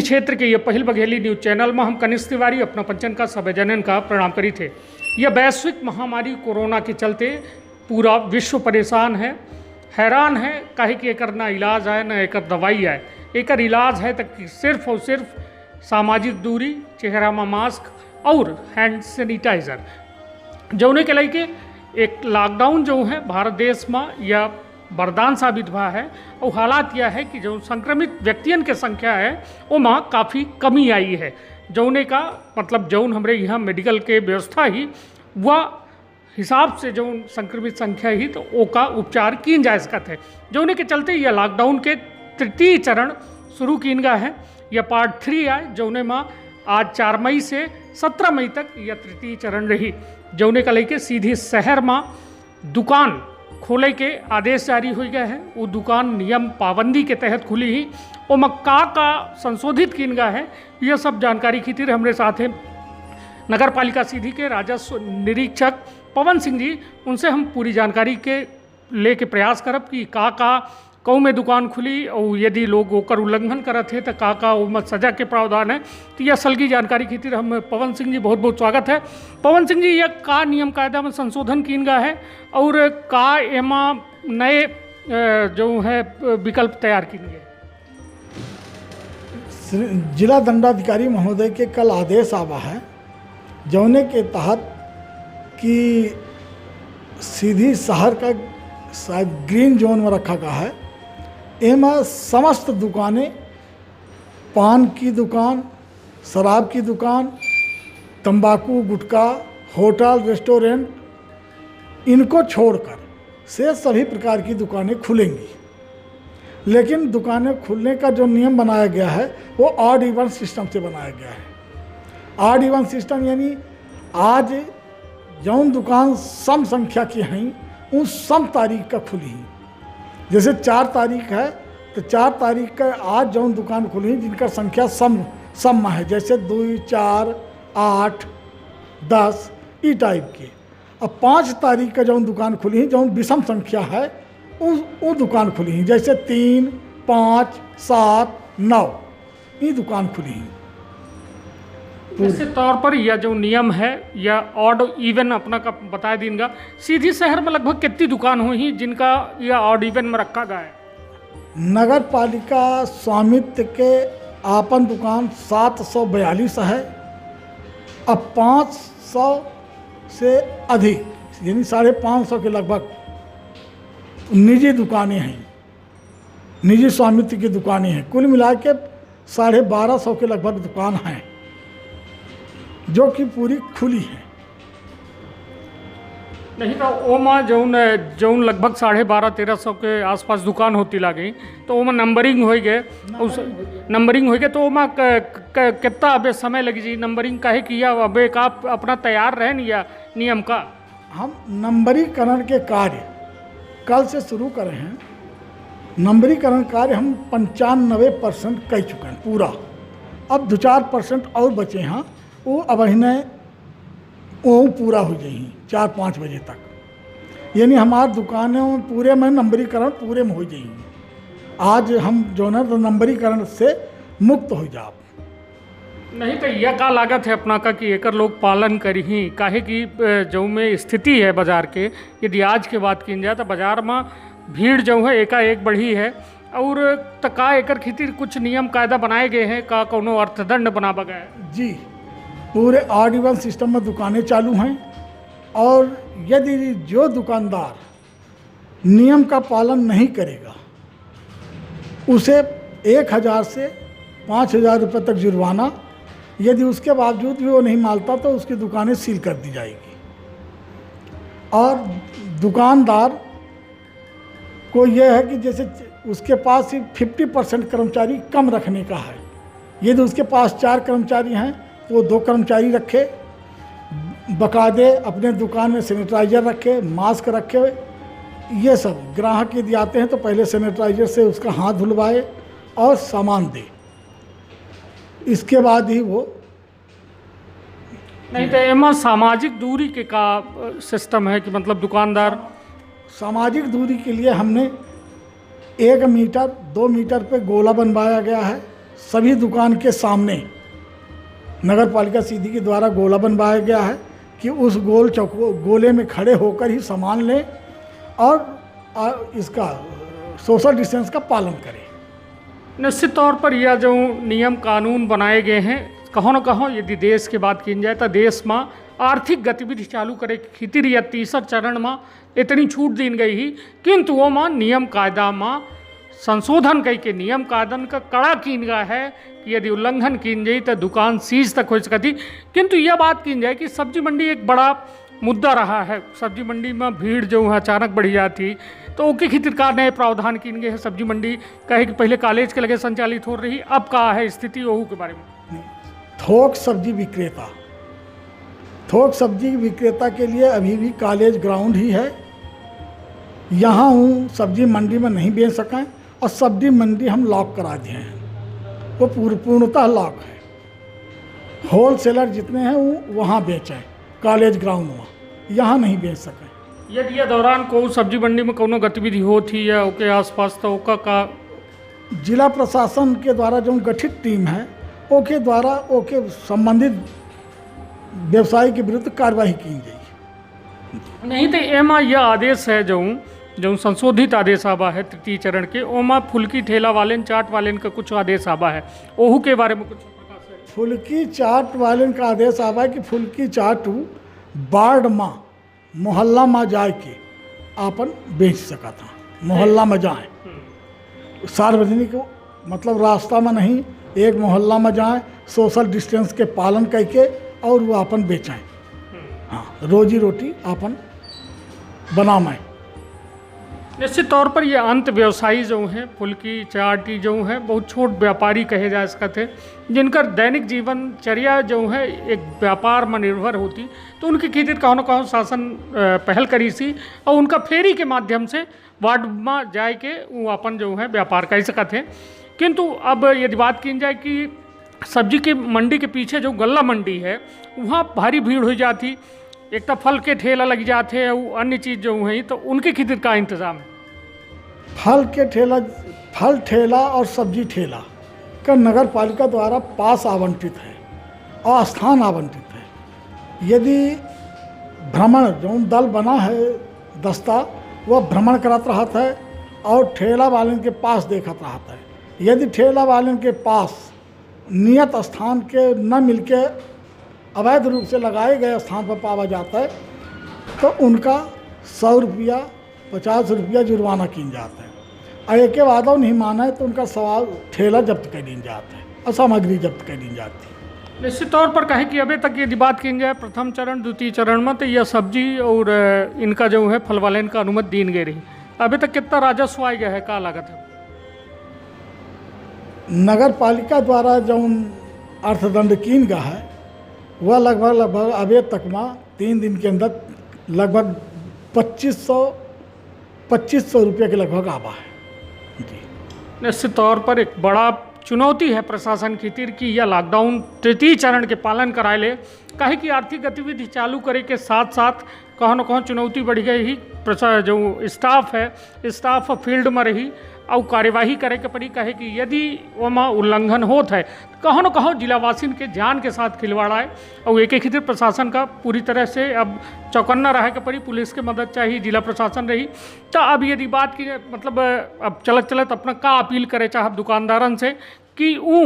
क्षेत्र के ये पहिल बघेली न्यूज चैनल में हम कनिष्ठ तिवारी अपना पंचन का सभजनन का प्रणाम करी थे। यह वैश्विक महामारी कोरोना के चलते पूरा विश्व परेशान है, हैरान है। काहे कि एकर ना इलाज है ना एकर दवाई है। एकर इलाज है तो सिर्फ और सिर्फ सामाजिक दूरी, चेहरा में मास्क और हैंड सैनिटाइज़र। जौने के लेके एक लॉकडाउन जो है भारत देश में यह वरदान साबित हुआ है। और हालात यह है कि जो संक्रमित व्यक्तियों की संख्या है वो में काफ़ी कमी आई है। जौने का मतलब जौन हमारे यहाँ मेडिकल के व्यवस्था ही वह हिसाब से जो संक्रमित संख्या ही तो वो का उपचार किन जा सकते हैं। जौने के चलते यह लॉकडाउन के तृतीय चरण शुरू किन गया है। यह पार्ट 3 है जौने में आज 4 मई से 17 मई तक यह तृतीय चरण रही। जौने का लेके सीधी शहर में दुकान खोले के आदेश जारी हो गए हैं। वो दुकान नियम पाबंदी के तहत खुली ही और मक्का का संशोधित किन गया है। यह सब जानकारी की तीर हमारे साथ हैं नगर पालिका सीधी के राजस्व निरीक्षक पवन सिंह जी। उनसे हम पूरी जानकारी के लेके प्रयास करब कि का कौ में दुकान खुली और यदि लोग ओकर उल्लंघन करत है तो का उमत सजा के प्रावधान है। तो यह असल की जानकारी की तीर हम पवन सिंह जी बहुत बहुत स्वागत है। पवन सिंह जी, यह का नियम कायदा में संशोधन किन गया है और का एमा नए जो है विकल्प तैयार किन गए। जिला दंडाधिकारी महोदय के कल आदेश आवा है जौने के तहत कि सीधी शहर का शायद ग्रीन जोन में रखा गया है। एमा समस्त दुकानें, पान की दुकान, शराब की दुकान, तंबाकू, गुटखा, होटल, रेस्टोरेंट इनको छोड़कर से सभी प्रकार की दुकानें खुलेंगी। लेकिन दुकानें खुलने का जो नियम बनाया गया है वो ऑड इवन सिस्टम से बनाया गया है। ऑड इवन सिस्टम यानी आज जौन दुकान सम संख्या की हैं उन सम तारीख का खुली हैं। जैसे 4 तारीख है तो 4 तारीख का आज जौन दुकान खुली जिनका संख्या सम में है, जैसे 2, 4, 8, 10 ई टाइप के। अब 5 तारीख का जौन दुकान खुली जौन विषम संख्या है वो दुकान खुली हैं, जैसे 3, 5, 7, 9 ये दुकान खुली हैं। जैसे तौर पर यह जो नियम है या ऑड इवन अपना का बता देंगे। सीधी शहर में लगभग कितनी दुकान हुई जिनका यह ऑड इवन में रखा गया है। नगर पालिका स्वामित्व के आपन दुकान 742 है। अब 500 से अधिक यानी 550 के लगभग निजी दुकानें हैं, निजी स्वामित्व की दुकानें हैं। कुल मिला के 1250 के लगभग दुकान हैं जो कि पूरी खुली है। नहीं तो ओमा जौन लगभग 1250-1300 के आसपास दुकान होती लगी तो ओमा नंबरिंग हो गए। उस नंबरिंग हो गए तो ओमा कितना अबे समय लगी जी नंबरिंग काहे किया अबे का अपना तैयार रहे नहीं या नियम का। हम नंबरीकरण के कार्य कल से शुरू करे हैं। नंबरीकरण कार्य हम 95% कर चुके हैं पूरा। अब 2-4% और बचे हैं वो अब वो पूरा हो जाएगी 4-5 बजे तक। यानी हमारी दुकानें पूरे में नंबरीकरण पूरे में हो जाएंगी। आज हम जो है नंबरीकरण से मुक्त हो जाओ। नहीं तो यह का लागत है अपना का कि एकर लोग पालन करी ही काहे कि जो में स्थिति है बाजार के। यदि आज के बात की जाए तो बाजार में भीड़ जो है एकाएक बढ़ी है और का एकर खातिर कुछ नियम कायदा बनाए गए हैं का कोनो अर्थदंड बनावा गया है। जी, पूरे ऑड इवन सिस्टम में दुकानें चालू हैं और यदि जो दुकानदार नियम का पालन नहीं करेगा उसे 1000 से 5000 रुपये तक जुर्माना, यदि उसके बावजूद भी वो नहीं मानता तो उसकी दुकानें सील कर दी जाएगी। और दुकानदार को यह है कि जैसे उसके पास सिर्फ 50% कर्मचारी कम रखने का है। यदि उसके पास 4 कर्मचारी हैं तो वो 2 कर्मचारी रखे, बकायदे अपने दुकान में सैनिटाइज़र रखे, मास्क रखे। ये सब ग्राहक यदि आते हैं तो पहले सैनिटाइज़र से उसका हाथ धुलवाए और सामान दे, इसके बाद ही वो। नहीं तो एमा सामाजिक दूरी के का सिस्टम है कि मतलब दुकानदार सामाजिक दूरी के लिए हमने 1 मीटर 2 मीटर पे गोला बनवाया गया है सभी दुकान के सामने नगर पालिका सीधी के द्वारा गोला बनवाया गया है कि उस गोले में खड़े होकर ही सामान लें और इसका सोशल डिस्टेंस का पालन करें। निश्चित तौर पर यह जो नियम कानून बनाए गए हैं, कहो न कहो यदि देश की बात की जाए तो देश में आर्थिक गतिविधि चालू करे खातिर या तीसर चरण में इतनी छूट दी गई ही, किंतु वो में नियम कायदा में संशोधन कई के नियम कायदन का कड़ा कीन गया है कि यदि उल्लंघन कीन जाए तो दुकान सीज तक हो सकती। किंतु यह बात की जाए कि सब्जी मंडी एक बड़ा मुद्दा रहा है। सब्जी मंडी में भीड़ जो है अचानक बढ़ी जाती, तो ओके खातिर का नए प्रावधान कीन गए हैं। सब्जी मंडी कहे कि पहले कॉलेज के लगे संचालित हो रही, अब का है स्थिति ओहू के बारे में? थोक सब्जी विक्रेता के लिए अभी भी कॉलेज ग्राउंड ही है। यहाँ हूँ सब्जी मंडी में नहीं बेच सकें और सब्जी मंडी हम लॉक करा दिए हैं, वो पूर्णतः लॉक है। होलसेलर जितने हैं वो वहाँ बेचें, कॉलेज ग्राउंड में, यहाँ नहीं बेच सकें। यदि यह दौरान को सब्जी मंडी में कोनो गतिविधि होती है ओके आसपास, तो ओका का जिला प्रशासन के द्वारा जो गठित टीम है ओके द्वारा ओके संबंधित व्यवसायी के विरुद्ध कार्रवाई की जाएगी। नहीं तो एमा यह आदेश है जो संशोधित आदेश आवा है तृतीय चरण के, ओमा फुल्की ठेला वाले चाट वाले का कुछ आदेश आवा है, ओहू के बारे में कुछ प्रकाश है? फुल्की चाट वाले का आदेश आवा है कि फुल्की चाट वार्ड में मोहल्ला में जाए के आपन बेच सका था। मोहल्ला में जाए, सार्वजनिक मतलब रास्ता में नहीं, एक मोहल्ला में जाए, सोशल डिस्टेंस के पालन करके और वो अपन बेचें। हाँ, रोजी रोटी अपन बनाएं। निश्चित तौर पर ये अंत व्यवसायी जो हैं, फुल्की चाटी जो हैं, बहुत छोट व्यापारी कहे जा सकते हैं, जिनका दैनिक जीवनचर्या जो है एक व्यापार में निर्भर होती, तो उनकी खातिर कहो न कहो शासन पहल करी सी और उनका फेरी के माध्यम से वार्ड में जाए के वो अपन जो है व्यापार कर सकते हैं। किंतु अब यदि बात की जाए कि सब्जी के मंडी के पीछे जो गल्ला मंडी है वहाँ भारी भीड़ हो जाती, एक तो फल के ठेला लग जाते हैं, अन्य चीज़ जो है, तो उनके खातिर का इंतज़ाम है? फल ठेला और सब्जी ठेला का नगर पालिका द्वारा पास आवंटित है और स्थान आवंटित है। यदि भ्रमण जो दल बना है दस्ता, वह भ्रमण करत रहता है और ठेला वाले के पास देखत रहता है। यदि ठेला वाले के पास नियत स्थान के न मिलके अवैध रूप से लगाए गए स्थान पर पावा जाता है तो उनका 100 रुपया 50 रुपया जुर्माना किन जाता है और एक वादा नहीं माना है तो उनका सवाल ठेला जब्त कर दी जाता है और सामग्री जब्त कर दी जाती है। निश्चित तौर पर कहे कि अभी तक यदि बात की जाए प्रथम चरण द्वितीय चरण में, तो यह सब्जी और इनका जो है फल वाले इनका अनुमति दी गई रही, अभी तक कितना राजस्व आ गया है, क्या लागत है? नगर पालिका द्वारा जो अर्थदंड कीन गया है वह लगभग अभी तक में 3 दिन के अंदर लगभग 2500 रुपये के लगभग आवा है जी। निश्चित तौर पर एक बड़ा चुनौती है प्रशासन की तीर की यह लॉकडाउन तृतीय चरण के पालन कराए ले, काहे कि आर्थिक गतिविधि चालू करे के साथ साथ कहो न कहो चुनौती बढ़ गई ही। जो स्टाफ है, स्टाफ फील्ड में रही और कार्यवाही करे के पड़ी, कहे कि यदि वहाँ उल्लंघन होता है कहो न कहो जिलावासियों के जान के साथ खिलवाड़ा है और एक खातिर प्रशासन का पूरी तरह से अब चौकन्ना रहे के पड़ी, पुलिस के मदद चाहिए, जिला प्रशासन रही। तो अब यदि बात की मतलब अब चलत अपना का अपील करे चाहे दुकानदारन से कि वो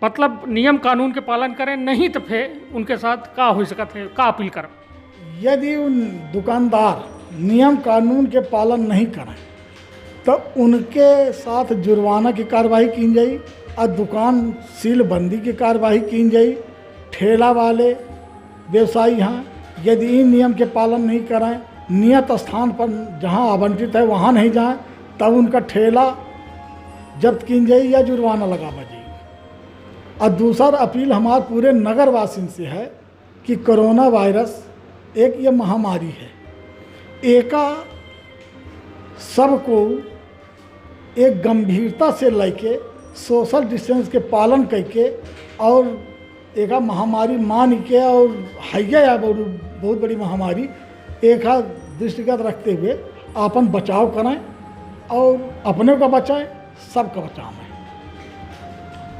मतलब नियम कानून के पालन करें, नहीं तो फिर उनके साथ का हो सकता है, का अपील करें? यदि उन दुकानदार नियम कानून के पालन नहीं करें तो उनके साथ जुर्माना की कार्रवाई की जाए और दुकान सील बंदी की कार्रवाई की जाए। ठेला वाले व्यवसायी हैं यदि इन नियम के पालन नहीं करें, नियत स्थान पर जहां आवंटित है वहां नहीं जाएं, तब उनका ठेला जब्त की जाए या जुर्माना लगा जाए। और दूसरा अपील हमारे पूरे नगर वासियों से है कि कोरोना वायरस एक ये महामारी है, एका सबको एक गंभीरता से लेके सोशल डिस्टेंस के पालन करके और एक महामारी मान के और हैया बहुत बड़ी महामारी एक दृष्टिगत रखते हुए अपन बचाव करें और अपने को बचाएं, सबका बचाएं।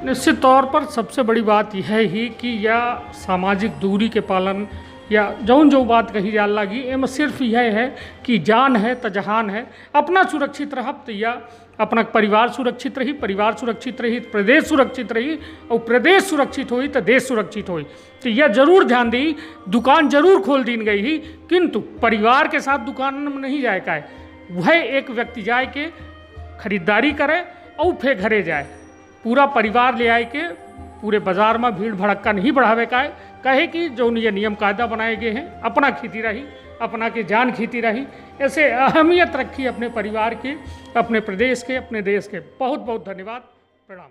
निश्चित तौर पर सबसे बड़ी बात यह ही कि यह सामाजिक दूरी के पालन या जौन जो बात कही जा लगी एम सिर्फ यह है कि जान है तो जहान है। अपना सुरक्षित रहब तो या अपना परिवार सुरक्षित रही, परिवार सुरक्षित रही तो प्रदेश सुरक्षित रही, और प्रदेश सुरक्षित हुई तो देश सुरक्षित हुई। तो यह जरूर ध्यान दी, दुकान जरूर खोल दी गई ही, किंतु परिवार के साथ दुकान में नहीं जाए का है। वह एक व्यक्ति जाए के खरीदारी करे और फिर घरे जाए, पूरा परिवार ले आए के पूरे बाजार में भीड़ भड़क्का नहीं बढ़ावे का है। कहे कि जो ये नियम कायदा बनाए गए हैं, अपना खेती रही, अपना के जान खेती रही, ऐसे अहमियत रखी अपने परिवार की, अपने प्रदेश के, अपने देश के। बहुत बहुत धन्यवाद, प्रणाम।